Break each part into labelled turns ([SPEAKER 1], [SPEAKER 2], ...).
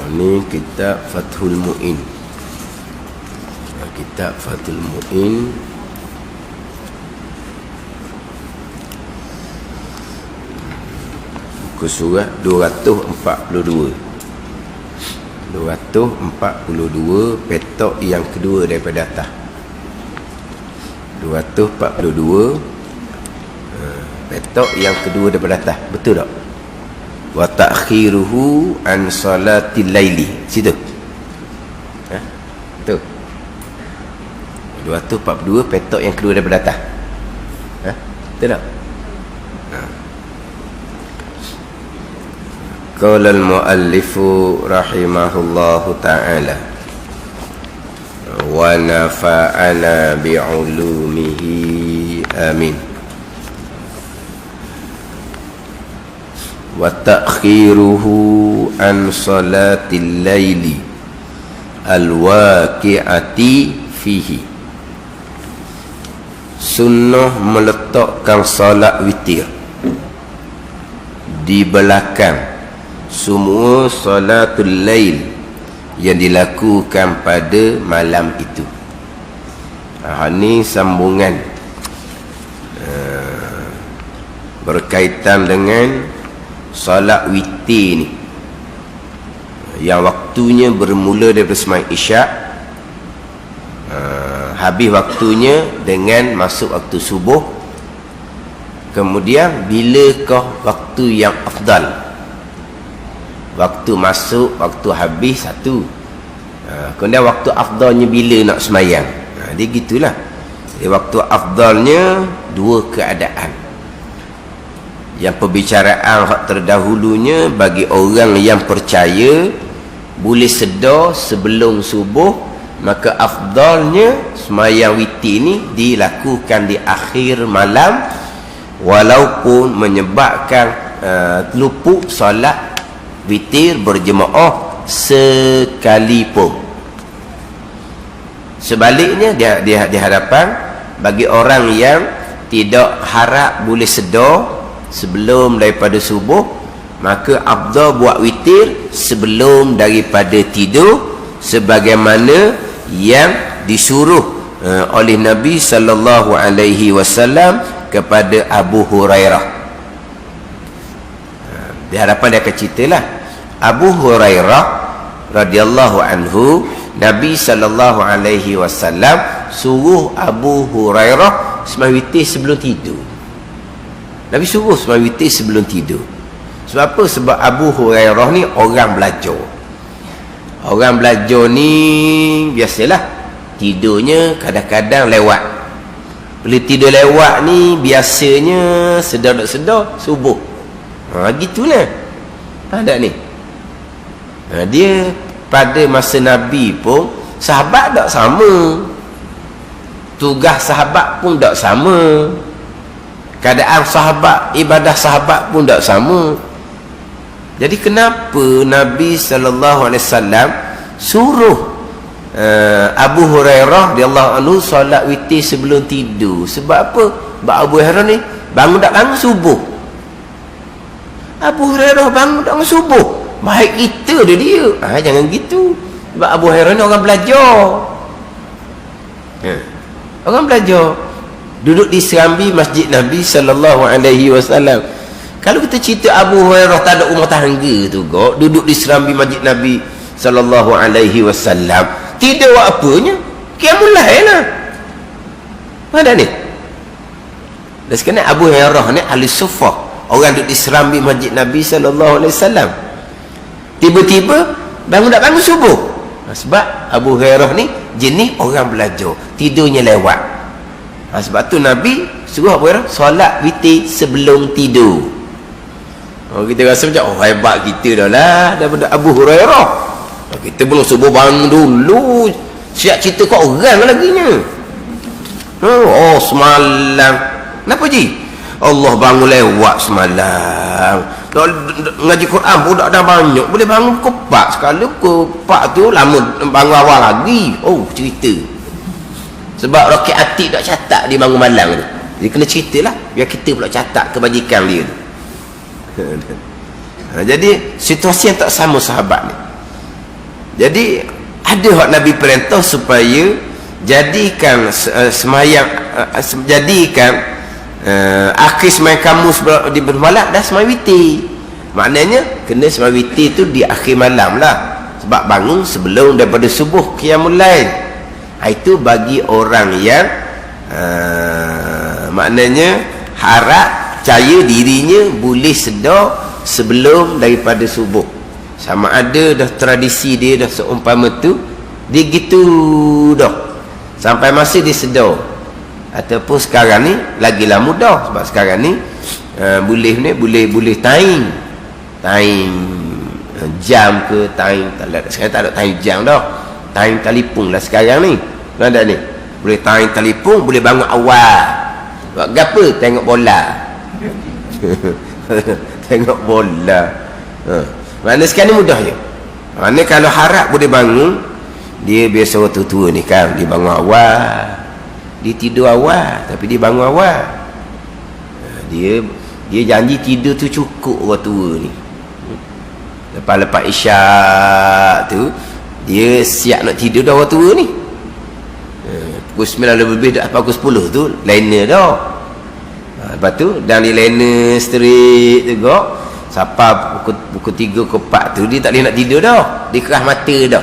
[SPEAKER 1] Ini kitab Fathul Mu'in. Kitab Fathul Mu'in. Buku surat 242. 242, petok yang kedua daripada atas. 242, petok yang kedua daripada atas. Betul tak? Wa ta'khiruhu an salatil laili. Situ. Betul. 242, petok yang kedua daripada atas. Betul tak? Qala al-muallifu rahimahullahu ta'ala wa nafa'ana bi'ulumihi amin. Wa ta'khiruhu an salatil laili al-waqi'ati fihi. Sunnah meletakkan salat witir di belakang semua salatul lail yang dilakukan pada malam itu. Ini sambungan berkaitan dengan salat witir ni, yang waktunya bermula daripada sembahyang isyak, habis waktunya dengan masuk waktu subuh. Kemudian bilakah waktu yang afdal? Waktu masuk, waktu habis satu. Kemudian waktu afdalnya bila nak semayang. Dia gitulah. Jadi waktu afdalnya dua keadaan. Yang perbicaraan hak terdahulunya bagi orang yang percaya boleh sedar sebelum subuh, maka afdalnya semayang witir ni dilakukan di akhir malam, walaupun menyebabkan luput solat witir berjemaah sekalipun. Sebaliknya di hadapan bagi orang yang tidak harap boleh sedar sebelum daripada subuh, maka afdal buat witir sebelum daripada tidur, sebagaimana yang disuruh oleh Nabi sallallahu alaihi wasallam kepada Abu Hurairah. Di hadapan dia akan ceritalah Abu Hurairah radhiyallahu anhu, Nabi sallallahu alaihi wasallam suruh Abu Hurairah sembahyang witir sebelum tidur. Nabi suruh sembahyang witir sebelum tidur. Sebab apa? Sebab Abu Hurairah ni orang belajar. Orang belajar ni biasalah tidurnya kadang-kadang lewat. Bila tidur lewat ni biasanya sedar-sedar subuh. Gitulah. Ada ni. Dia pada masa Nabi pun sahabat tak sama. Tugas sahabat pun tak sama. Keadaan sahabat, ibadah sahabat pun tak sama. Jadi kenapa Nabi sallallahu alaihi wasallam suruh Abu Hurairah radhiyallahu anhu solat witir sebelum tidur? Sebab apa? Sebab Abu Hurairah ni bangun tak bangun subuh. Abu Hurairah bangun tak bangun subuh. Baik kita dia. Jangan gitu. Sebab Abu Hurairah ni orang belajar. Orang belajar. Duduk di serambi masjid Nabi sallallahu alaihi wasallam. Kalau kita cerita Abu Hurairah tak ada rumah tangga tu kok, duduk di serambi masjid Nabi sallallahu alaihi wasallam, tidak buat apanya? Qiyamul lail lah. Ada ni. Dan sekarang Abu Hurairah ni ahli sufah, orang duduk di serambi masjid Nabi sallallahu alaihi wasallam. Tiba-tiba bangun tak bangun subuh. Sebab Abu Hurairah ni jenis orang belajar, tidurnya lewat. Sebab tu Nabi suruh Abu Hurairah solat witir sebelum tidur. Kita rasa macam hebat kita dah lah daripada Abu Hurairah. Kita belum subuh bangun dulu, siap cerita kat orang lagi nya. Semalam kenapa ji? Allah bangun lewat semalam. Ngaji Quran pun tak ada banyak, boleh bangun pukul 4 sekali. Pukul 4 tu lama bangun awal lagi. Cerita. Sebab Rocky Atik tak catat dia bangun malam tu. Dia kena ceritalah biar kita pula catat kebajikan dia tu. Jadi situasi yang tak sama sahabat ni. Jadi ada hak Nabi perintah supaya jadikan semayang jadikan akhir semayang kamu di bermalam dah semayang witir. Maknanya kena semayang witir tu di akhir malam lah, sebab bangun sebelum daripada subuh qiyamul lail. Itu bagi orang yang maknanya harap percaya dirinya boleh sedar sebelum daripada subuh. Sama ada dah tradisi dia dah seumpama tu dia gitu dah sampai masa dia sedar, ataupun sekarang ni lagilah mudah sebab sekarang ni boleh time jam ke time sekarang tak ada time jam dah, time telefon lah sekarang ni. Ada ni boleh time telefon, boleh bangun awal buat apa? Tengok bola. Tengok bola. Maknanya sekarang ni mudah je. Maknanya kalau harap boleh bangun, dia biasa waktu tua ni kan, dia bangun awal, dia tidur awal, tapi dia bangun awal. Dia janji tidur tu cukup orang tua ni. Lepas isyak tu dia siap nak tidur dah orang tua ni. Pukul 9 lebih dah pukul 10 tu liner dah. Lepas tu dan dia liner straight juga. Siapa pukul 3 ke 4 tu dia tak boleh nak tidur dah, dia kerah mata dah.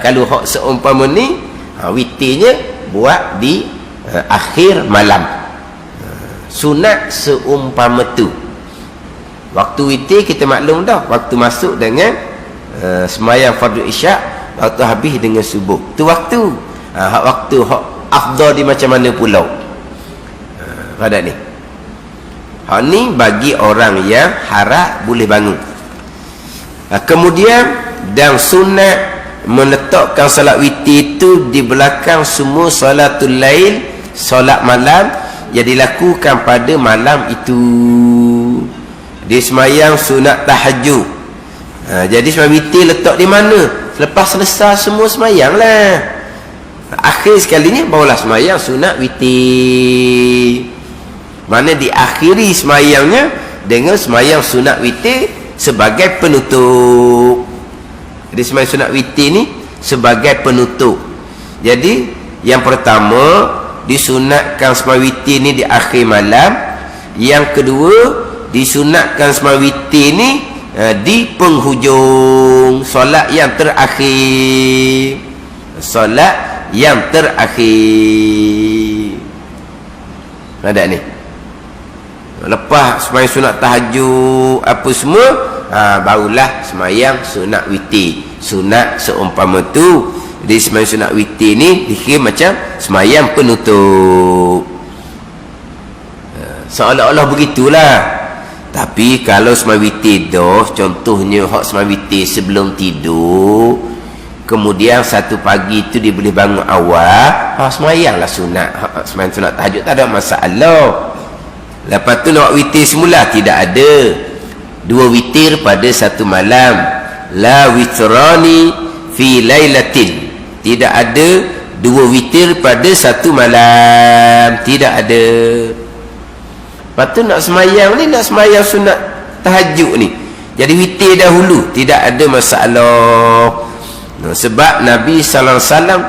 [SPEAKER 1] Kalau hak seumpama ni witirnya buat di akhir malam. Sunat seumpama tu. Waktu witir kita maklum dah, waktu masuk dengan semayang fardu isyak, waktu habis dengan subuh. Tu waktu. Waktu hak afdal di macam mana pulau. Pada ni. Hak ni bagi orang yang harap boleh bangun. Kemudian dan sunat meletakkan salat witir itu di belakang semua salatul lail, solat malam yang dilakukan pada malam itu. Dia semayang sunat tahajud. Jadi semayang witir letak di mana? Lepas selesai semua semayang lah, akhir sekalinya barulah semayang sunat witir. Mana diakhiri semayangnya dengan semayang sunat witir sebagai penutup. Jadi semayang sunat witir ni sebagai penutup. Jadi yang pertama disunatkan semayang witir ni di akhir malam. Yang kedua disunatkan semayang witir ni di penghujung solat yang terakhir. Solat yang terakhir. Ada ni. Lepas semayang sunat tahajud apa semua, barulah semayang sunat witir. Sunat seumpama tu. Jadi semayang sunat witir ni dikira macam semayang penutup. Seolah-olah begitulah. Tapi kalau semayang witir dah, contohnya hak semayang witir sebelum tidur, kemudian satu pagi tu dia boleh bangun awal, semayanglah sunat. Semayang sunat tahajud tak ada masalah. Lepas tu nak witir semula, tidak ada. Dua witir pada satu malam. La witrani fi lailatin. Tidak ada dua witir pada satu malam. Tidak ada. Lepas tu nak semayang ni, nak semayang sunat tahajud ni, jadi witir dahulu, tidak ada masalah. Sebab Nabi sallallahu alaihi wasallam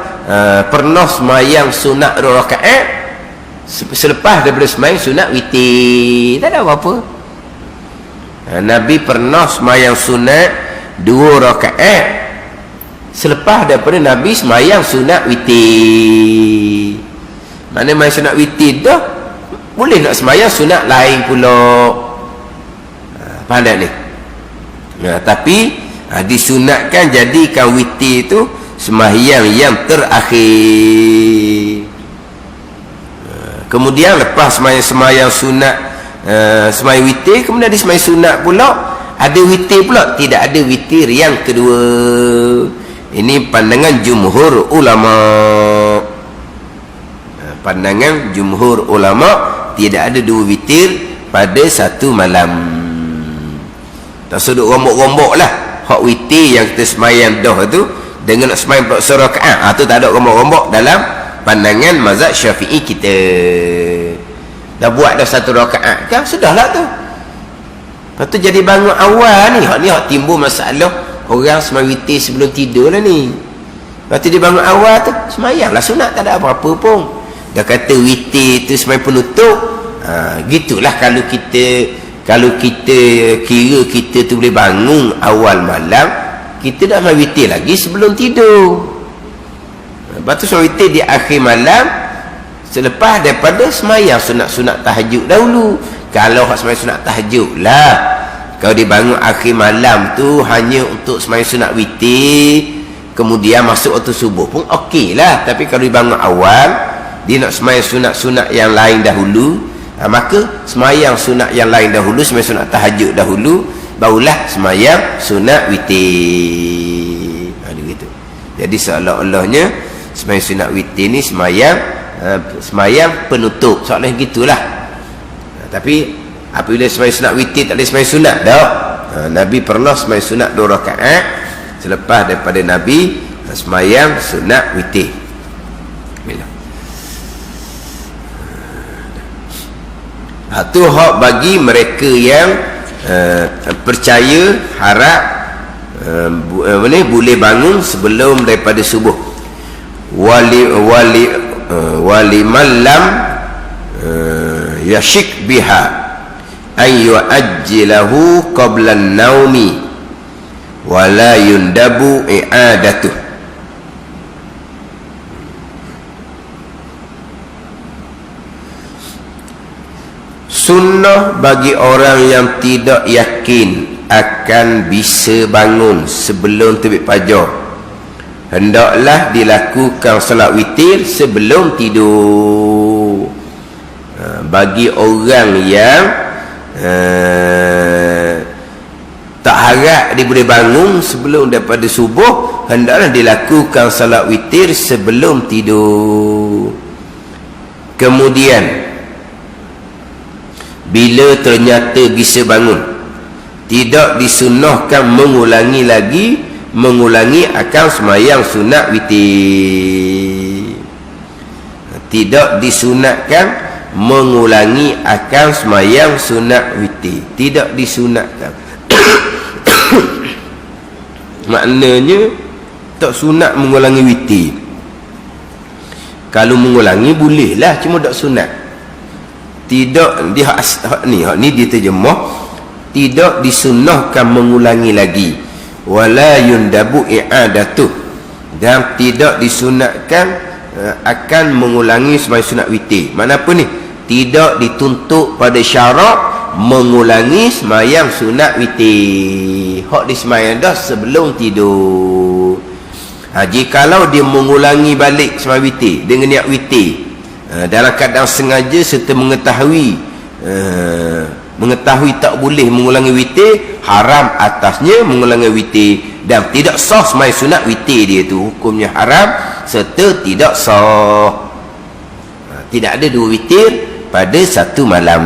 [SPEAKER 1] pernah semayang sunat 2 rakaat selepas daripada semayang sunat witir, tak ada apa-apa. Nabi pernah semayang sunat 2 rakaat selepas daripada Nabi semayang sunat witir. Mana main sunat witir dah, boleh nak semayang sunat lain pula. Faham tak ni? Tapi disunatkan jadikan witir tu sembahyang yang terakhir. Kemudian lepas sembahyang sunat, sembahyang witir, kemudian ada sembahyang sunat pula, ada witir pula, tidak ada witir yang kedua. Ini pandangan jumhur ulama. Pandangan jumhur ulama, tidak ada dua witir pada satu malam. Tak sudut rombok-rombok lah hak witir yang kita semayang dah tu dengan nak semayang rakaat, tu tak ada rombok-rombok dalam pandangan mazhab Syafi'i kita. Dah buat dah 1 rakaat kan, sudahlah tu. Lepas tu jadi bangun awal ni hak timbul masalah orang sembahyang witir sebelum tidur lah ni. Lepas tu dia bangun awal tu sembahyang lah sunat, tak ada apa-apa pun. Dia kata witir tu sembahyang penutup. Gitulah kalau kita kira kita tu boleh bangun awal malam, kita dah sembahyang witir lagi sebelum tidur. Lepas tu sembahyang witir di akhir malam selepas daripada sembahyang sunat-sunat tahajud dahulu. Kalau hak sembahyang sunat tahajud lah, kalau dia bangun akhir malam tu hanya untuk sembahyang sunat witir, kemudian masuk waktu subuh pun okey lah. Tapi kalau dia bangun awal, dia nak sembahyang sunat-sunat yang lain dahulu, maka sembahyang sunat yang lain dahulu, sembahyang sunat tahajud dahulu, barulah sembahyang sunat witir. Gitu. Jadi seolah-olahnya sembahyang sunat witir ni sembahyang penutup, soalnya gitulah. Tapi apabila sembahyang sunat witir tak ada sembahyang sunat dah. Nabi pernah sembahyang sunat 2 rakaat selepas daripada Nabi sembahyang sunat witir. Bila tu hak bagi mereka yang percaya harap boleh bangun sebelum daripada subuh. Wali malam yashik biha ay yu'ajjilahu qabla an-naumi wa la yundabu i'adatuh. Sunnah bagi orang yang tidak yakin akan bisa bangun sebelum terbit fajar, hendaklah dilakukan solat witir sebelum tidur. Bagi orang yang tak harap dia boleh bangun sebelum daripada subuh, hendaklah dilakukan solat witir sebelum tidur. Kemudian bila ternyata bisa bangun, tidak disunnahkan mengulangi akan sembahyang sunat witir. Tidak disunatkan mengulangi akan sembahyang sunat witir, tidak disunatkan. Maknanya tak sunat mengulangi witir. Kalau mengulangi bolehlah, cuma tak sunat. Tidak, hak ni diterjemah tidak disunnahkan mengulangi lagi, wala yundabu i'adatuh, dan tidak disunatkan akan mengulangi sembahyang sunat witir. Mana apa ni? Tidak dituntut pada syarak mengulangi sembahyang sunat witir. Hak di sembahyang dah sebelum tidur. Jikalau dia mengulangi balik sembahyang witir dengan niat witir dalam keadaan sengaja serta mengetahui tak boleh mengulangi witir, haram atasnya mengulangi witir, dan tidak sah sembahyang sunat witir dia tu, hukumnya haram serta tidak sah. Tidak ada 2 witir pada satu malam.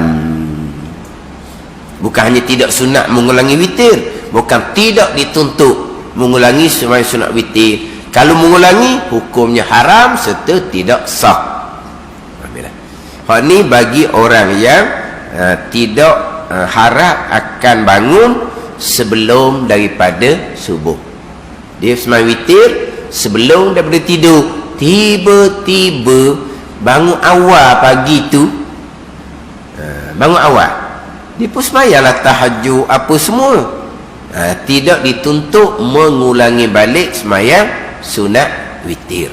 [SPEAKER 1] Bukan hanya tidak sunat mengulangi witir, bukan tidak dituntut mengulangi sembahyang sunat witir. Kalau mengulangi, hukumnya haram serta tidak sah. Hak ni bagi orang yang tidak harap akan bangun sebelum daripada subuh. Dia sembahyang witir sebelum daripada tidur, tiba-tiba bangun awal pagi tu, bangun awal, dia pun sembahyanglah tahajud apa semua. Tidak dituntut mengulangi balik sembahyang sunat witir.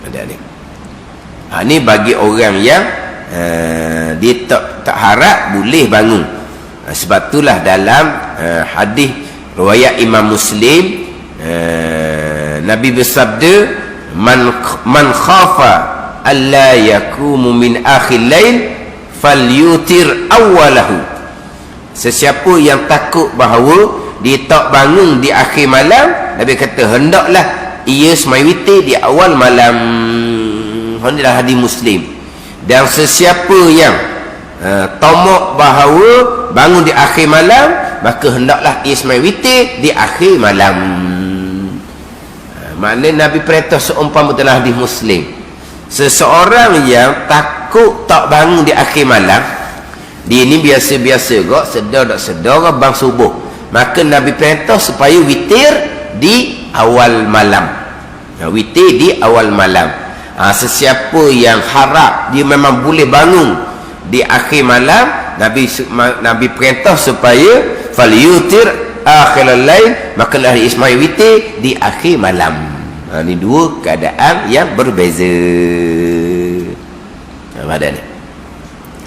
[SPEAKER 1] Ada ni. Ni bagi orang yang dia tak harap boleh bangun. Sebab itulah dalam hadis riwayat Imam Muslim, Nabi bersabda, man khafa alla yakumu min akhir lail falyutir awwalahu. Sesiapa yang takut bahawa dia tak bangun di akhir malam, Nabi kata hendaklah ia sembahyang witir di awal malam. Inilah hadis Muslim. Dan sesiapa yang tamak bahawa bangun di akhir malam, maka hendaklah ia sembahyang witir di akhir malam. Maknanya Nabi perintah seumpama dalam hadis Muslim, seseorang yang takut tak bangun di akhir malam, dia ni biasa-biasa kok, sedar tak sedar bang subuh, maka Nabi perintah supaya witir di awal malam. Witir di awal malam. Sesiapa yang harap dia memang boleh bangun di akhir malam, Nabi perintah supaya falyutir akhirul lail, maka lah Ismail witir di akhir malam. Ini dua keadaan yang berbeza. Pada ni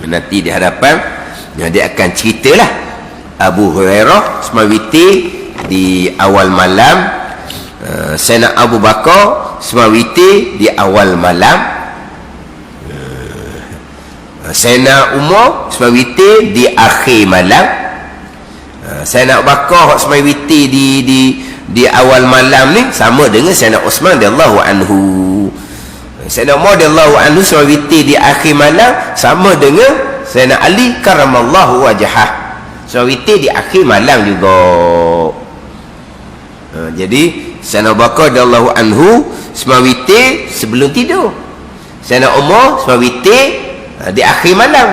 [SPEAKER 1] nanti di hadapan dia akan ceritalah Abu Hurairah Ismail witir di awal malam, Sayyidina Abu Bakar Ismail witir di awal malam, Sayyidina Umar Ismail witir di akhir malam, Sayyidina Abu Bakar Ismail witir di awal malam ni sama dengan Sayyidina Uthman radhiyallahu anhu. Sayyidina Umar radhiyallahu anhu Ismail witir di akhir malam sama dengan Sayyidina Ali karramallahu wajhah Ismail witir di akhir malam juga. Jadi Sayyidina Abu Bakar radhiyallahu anhu Ismail witir sebelum tidur, Sayyidina Umar Ismail witir di akhir malam,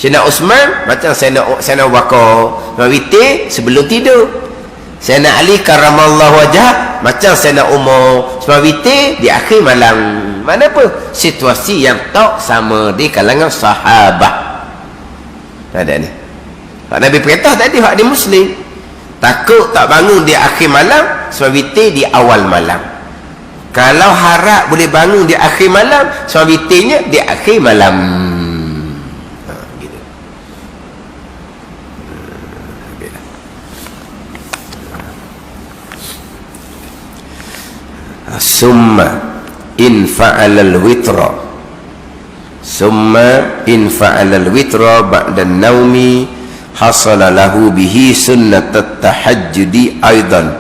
[SPEAKER 1] Sayyidina Uthman macam Sayyidina Abu Bakar Ismail witir sebelum tidur, Sayyidina Ali karramallahu wajhah macam Sayyidina Umar Ismail witir di akhir malam. Mana apa? Situasi yang tak sama di kalangan sahabat. Ada ni. Pak Nabi perintah tadi hak di Muslim. Takut tak bangun di akhir malam, Ismail witir di awal malam. Kalau harap boleh bangun di akhir malam, Ismail witirnya di akhir malam. Gitu. Summa in fa'alal witra, summa in fa'alal witra ba'da naumi hasala lahu bihi sunnatat tahajjudi aidan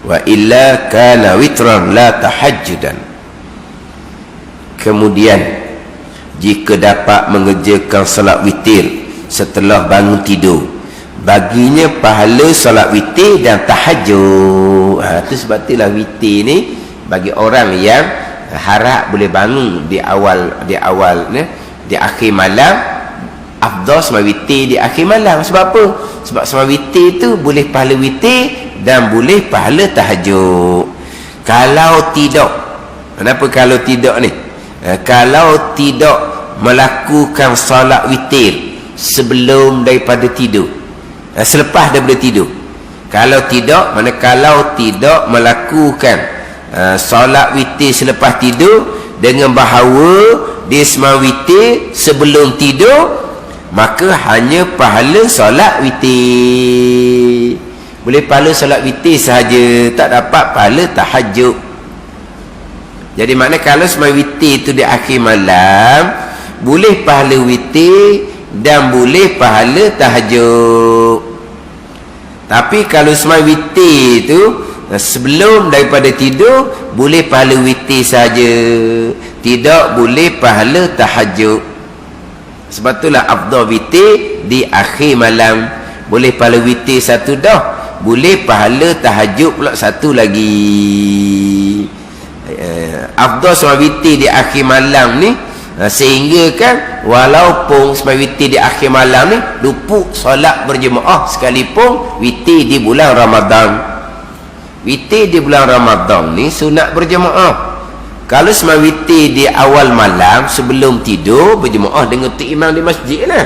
[SPEAKER 1] wa illa kana witran la tahajjudan. Kemudian jika dapat mengerjakan salat witir setelah bangun tidur, baginya pahala salat witir dan tahajud. Itu sebab itulah witir ni bagi orang yang harap boleh bangun di awal di akhir malam, afdal semua witir di akhir malam. Sebab apa? Sebab semua witir tu boleh pahala witir dan boleh pahala tahajud. Kalau tidak, kenapa kalau tidak ni? Kalau tidak melakukan solat witir sebelum daripada tidur, selepas daripada tidur, kalau tidak, kalau tidak melakukan solat witir selepas tidur dengan bahawa dia semua witir sebelum tidur, maka hanya pahala solat witir. Boleh pahala solat witir sahaja, tak dapat pahala tahajud. Jadi maknanya kalau semua witir itu di akhir malam, boleh pahala witir dan boleh pahala tahajud. Tapi kalau semua witir itu sebelum daripada tidur, boleh pahala witir saja, tidak boleh pahala tahajud. Sebab itulah afdal witir di akhir malam. Boleh pahala witir satu dah, boleh pahala tahajud pula satu lagi. Afdal semua witir di akhir malam ni, sehingga kan walaupun semua witir di akhir malam ni luput solat berjemaah sekalipun witir di bulan Ramadan. Witir di bulan Ramadan ni sunat berjemaah. Kalau semua witir di awal malam sebelum tidur, berjemaah dengan tok imam di masjid lah.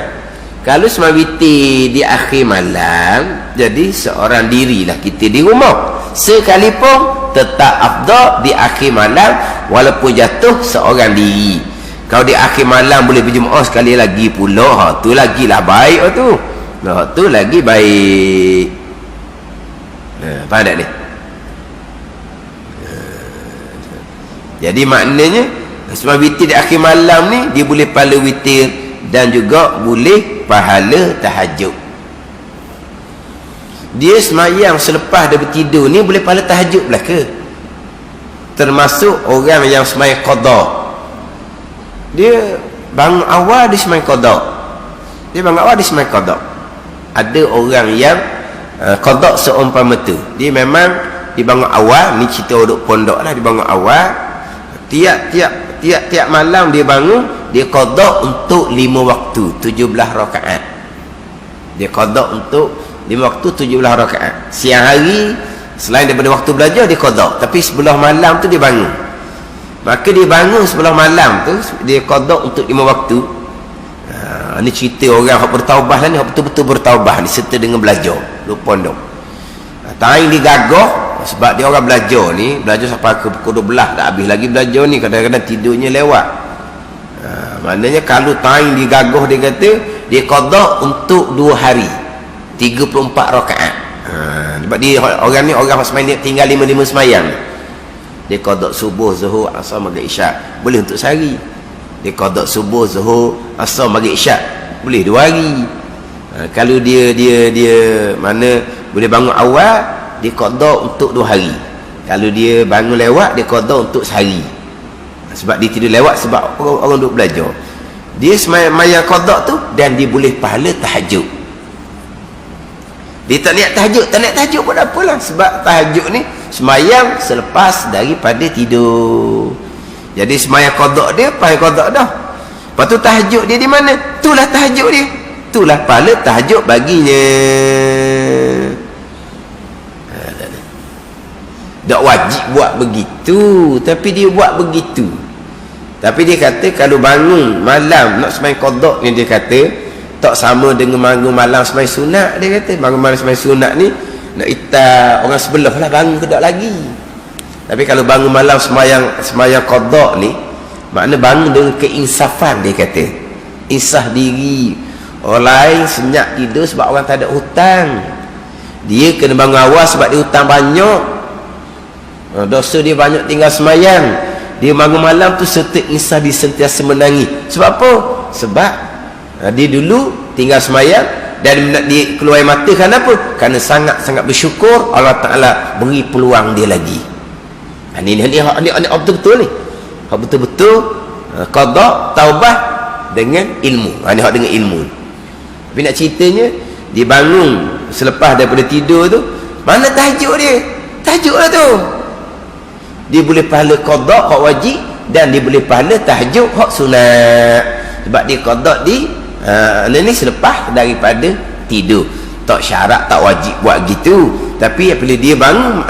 [SPEAKER 1] Kalau semua witir di akhir malam, jadi seorang dirilah kita di rumah, sekalipun tetap afdal di akhir malam walaupun jatuh seorang diri. Kalau di akhir malam boleh berjemaah sekali lagi pula, tu lagi lah baik tu. Tu lagi baik. Faham tak ni? Jadi maknanya semua witir di akhir malam ni dia boleh pahala witir dan juga boleh pahala tahajud. Dia semayang selepas dia bertidur ni boleh pahala tahajud pula ke? Termasuk orang yang semayang qada. Dia bangun awal dia semayang qada. Dia bangun awal dia semayang qada. Ada orang yang qada seumpama tu. Dia memang dibangun awal, ni cerita duduk pondok lah, dibangun awal. Tiap malam dia bangun, dia qada untuk 5 waktu, 17 rakaat. Dia qada untuk 5 waktu 17 rakaat. Siang hari selain daripada waktu belajar dia qada, tapi sebelah malam tu dia bangun. Maka dia bangun sebelah malam tu dia qada untuk 5 waktu. Ini cerita orang yang bertaubah lah ni, yang betul-betul bertaubah ni serta dengan belajar lupa pondok. Taing dia gagah sebab dia orang belajar ni, belajar sampai ke pukul 12 dah habis lagi belajar ni, kadang-kadang tidurnya lewat. Maknanya kalau taing dia gagah, dia kata dia qada untuk 2 hari 34 rakaat. Sebab dia orang ni orang sembahyang tinggal 5 sembahyang. Dia qada subuh, zuhur, asar, maghrib, isyak, boleh untuk sehari. Dia qada subuh, zuhur, asar, maghrib, isyak, boleh 2 hari. Kalau dia mana boleh bangun awal, dia qada untuk 2 hari. Kalau dia bangun lewat, dia qada untuk sehari. Sebab dia tidur lewat, sebab orang duk belajar. Dia sembahyang qada tu dan dia boleh pahala tahajud. Dia tak niat tahajud pun tak apalah, sebab tahajud ni sembahyang selepas daripada tidur. Jadi sembahyang qada dia pahala qada dah. Lepas tu tahajud dia di mana? Itulah tahajud dia. Itulah pahala tahajud baginya. Tak wajib buat begitu, tapi dia buat begitu. Tapi dia kata kalau bangun malam nak sembahyang qada ni, dia kata tak sama dengan bangun malam sembahyang sunat. Dia kata bangun malam sembahyang sunat ni nak itar orang sebelah lah bangun kedak lagi. Tapi kalau bangun malam sembahyang qada ni, makna bangun dengan keinsafan. Dia kata insaf diri. Orang lain senyap tidur sebab orang tak ada hutang, dia kena bangun awal sebab dia hutang banyak, dosa dia banyak tinggal sembahyang. Dia bangun malam tu serta insaf, dia sentiasa menangis. Sebab apa? Sebab dia dulu tinggal sembahyang dan dia keluar mata. Kenapa? Kerana sangat-sangat bersyukur Allah Ta'ala beri peluang dia lagi. Ini betul-betul ni, betul-betul qada taubah dengan ilmu. Ini hak dengan ilmu. Tapi nak ceritanya, dia bangun selepas daripada tidur tu, mana tahajud dia? Tahajud lah tu. Dia boleh pahala qada hak wajib, dan dia boleh pahala tahajud hak sunat. Sebab dia qada di ni selepas daripada tidur. Tak syarat, tak wajib buat gitu. Tapi apabila dia bangun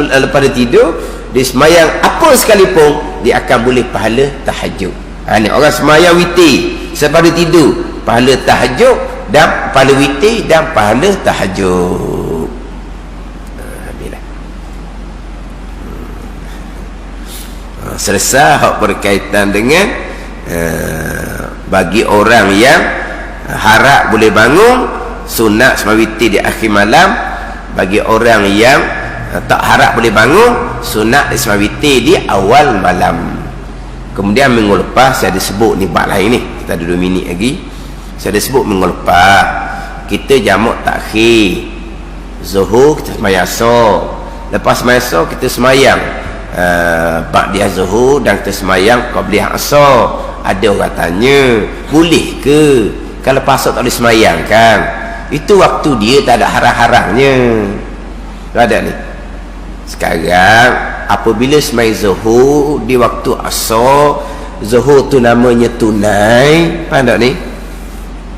[SPEAKER 1] lepas dia tidur, dia sembahyang apa sekalipun, dia akan boleh pahala tahajud. Ni orang sembahyang witir selepas dia tidur, pahala tahajud dan pahala witir dan pahala tahajud. Selesai hak berkaitan dengan bagi orang yang harap boleh bangun sunat sembahyang witir di akhir malam. Bagi orang yang tak harap boleh bangun sunat sembahyang witir di awal malam. Kemudian minggu lepas saya ada sebut ni bab lain ni, kita ada 2 minit lagi. Saya ada sebut minggu lepas kita jamak takhir zuhur, kita sembahyang asar. Lepas sembahyang asar kita sembahyang ba'diyah zuhur dan kita sembahyang qabliyah asar. Ada orang tanya, boleh ke kalau pasal tak boleh sembahyang kan? Itu waktu dia tak ada haram-haramnya. Ada ni. Sekarang apabila sembahyang zuhur di waktu asar, zuhur tu namanya tunai, faham tak ni?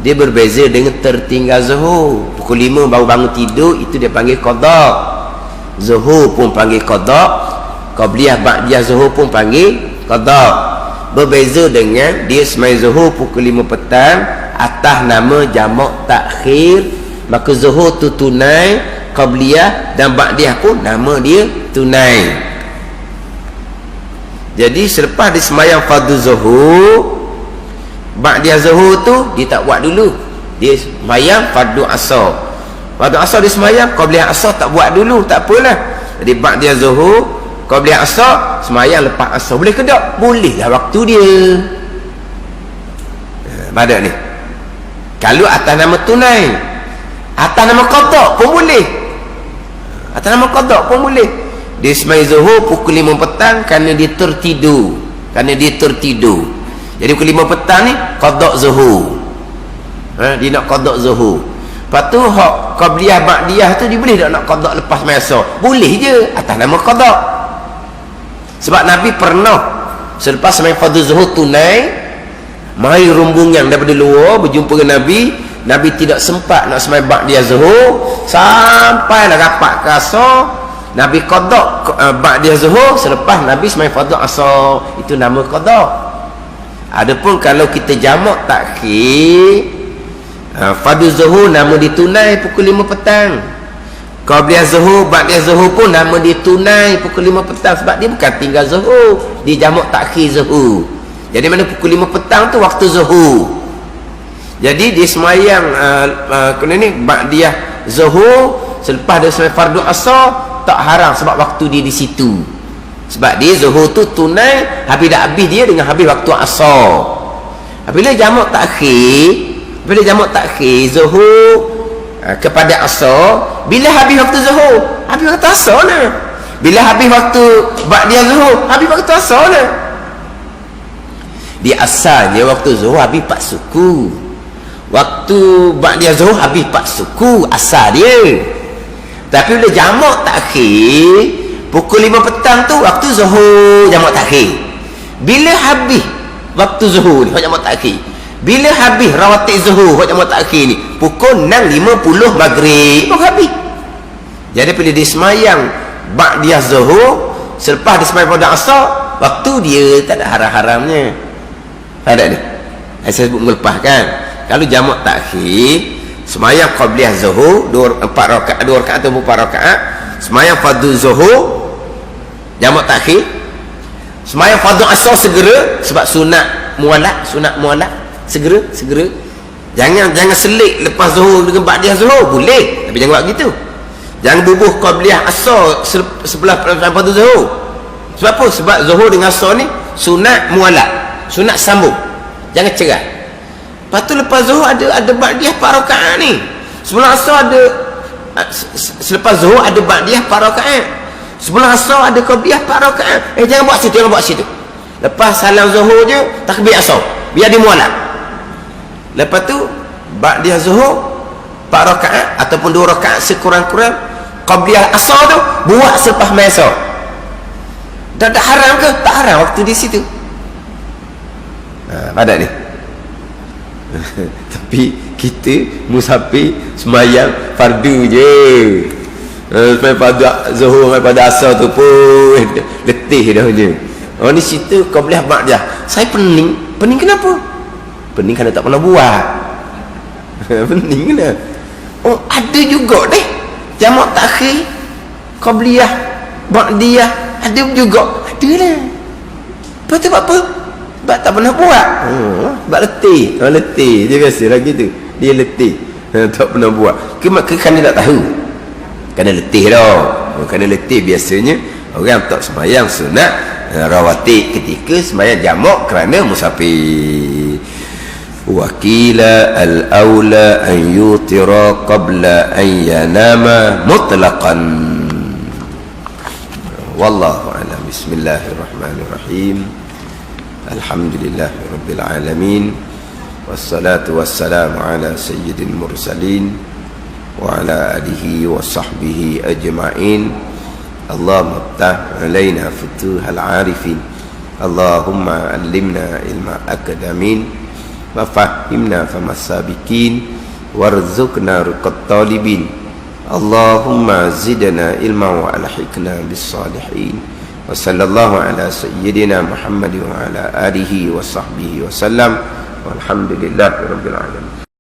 [SPEAKER 1] Dia berbeza dengan tertinggal zuhur. Pukul 5 baru bangun tidur, itu dia panggil qada. Zuhur pun panggil qada, qabliyah ba'diyah zuhur pun panggil qada. Berbeza dengan dia sembahyang zuhur pukul 5 petang atas nama jamak takhir, maka zuhur tu tunai, qabliyah dan ba'diyah pun nama dia tunai. Jadi selepas dia sembahyang fardu zuhur, ba'diyah zuhur tu dia tak buat dulu, dia sembahyang fardu asar. Fardu asar dia sembahyang, qabliyah asar tak buat dulu, tak apalah. Jadi ba'diyah zuhur, qabliyah asar, sembahyang lepas asar. Boleh ke tak? Boleh lah waktu dia. Pada ni kalau atas nama tunai, atas nama qada pun boleh. Atas nama qada pun boleh. Dia sembahyang zuhur pukul 5 petang kerana dia tertidur. Jadi pukul 5 petang ni qada zuhur. Dia nak qada zuhur. Lepas tu hak qabliyah ba'diyah tu dia boleh tak nak qada lepas sembahyang asar? Boleh je atas nama qada. Sebab Nabi pernah selepas sembahyang fardu zuhur tunai, mai rombongan daripada luar berjumpa dengan Nabi, Nabi tidak sempat nak sembahyang ba'diyah zuhur sampai dah rapat ke asar. Nabi qada ba'diyah zuhur selepas Nabi sembahyang fardhu asar. Itu nama qada. Adapun kalau kita jamak takhir fardhu zuhur nama ditunai pukul 5 petang. Qabliyah zuhur, ba'diyah zuhur pun nama dia tunai pukul 5 petang sebab dia bukan tinggal zuhur, dia jamak takhir zuhur. Jadi mana pukul 5 petang tu waktu zuhur. Jadi dia semayang kena ni ba'diyah zuhur selepas dia sembahyang fardu asar tak haram sebab waktu dia di situ. Sebab dia zuhur tu tunai habis dah habis dia dengan habis waktu asar. Bila jamak takhir zuhur kepada asar, bila habis waktu zuhur, habis waktu asar lah. Bila habis waktu ba'diyah zuhur, habis waktu asar lah. Di asalnya waktu zuhur habis 4 suku. Waktu ba'diyah zuhur habis 4 suku asal dia. Tapi bila jamak takhir pukul 5 petang tu waktu zuhur jamak takhir. Bila habis waktu zuhur ni jamak takhir. Bila habis rawatib zuhur jamak takhir ni pukul 6.50 maghrib baru habis. Jadi bila dia semayang ba'diyah zuhur selepas dia semayang pada asar, waktu dia tak ada haram-haramnya. Ada ni saya sebut melepaskan. Kalau jamak takhir semayang qabliyah zuhur 4 rakaat, 2 rakaat atau 4 rakaat, semayang fardhu zuhur jamak takhir, semayang fardhu asar segera sebab sunat mualat segera jangan selit lepas zuhur dengan ba'diyah zuhur boleh, tapi jangan buat gitu. Jangan bubuh qabliyah asar sebelah fardhu zuhur. Sebab apa? Sebab zuhur dengan asar ni sunat mualat, sunat sambung, jangan cerah. Lepas tu lepas zuhur ada ba'diyah 4 rakaat ni. Sebelum asar ada selepas zuhur ada ba'diyah 4 rakaat. Sebelum asar ada qabliyah 4 rakaat. Jangan buat situ. Lepas salam zuhur je takbir asar, biar dia mualat. Lepas tu ba'diyah zuhur 4 rakaat ataupun 2 rakaat sekurang-kurang. Qabliyah asar tu buat selepas mai asar. Dah haram ke? Tak haram waktu di situ. Padat ni. Tapi kita musafir semayang fardu je. Sampai pada zuhur sampai pada asar tu pun letih dah je. Ni cerita qabliyah ba'diyah. Saya pening kenapa? Pening kerana tak pernah buat. Pening kena. Ada juga deh jamak takhir qabliyah ba'diyah ada juga. Adalah. Lepas tu apa? Sebab tak pernah buat. Sebab letih dia biasalah gitu, dia letih tak pernah buat. Kerana tak tahu, kerana letih dah. Kerana letih biasanya orang tak semayang sunat rawatib ketika semayang jamak kerana musafir. Wakila al-awla an yutira qabla an yanama mutlaqan. Wallahu a'lam. Bismillahirrahmanirrahim. Alhamdulillahirabbil alamin. Wassalatu wassalamu ala sayyidil mursalin wa ala alihi wa sahbihi ajma'in. Allahumma iftah alaina futuhal arifin. Allahumma allimna ilma akadamin wa fahimna famas sabiqin warzuqna ruqat talibin. Allahumma zidna ilma wa alhiqna bis salihin. Wa sallallahu ala sayyidina Muhammad wa ala alihi wa sahbihi wa sallam. Walhamdulillahirabbil alamin.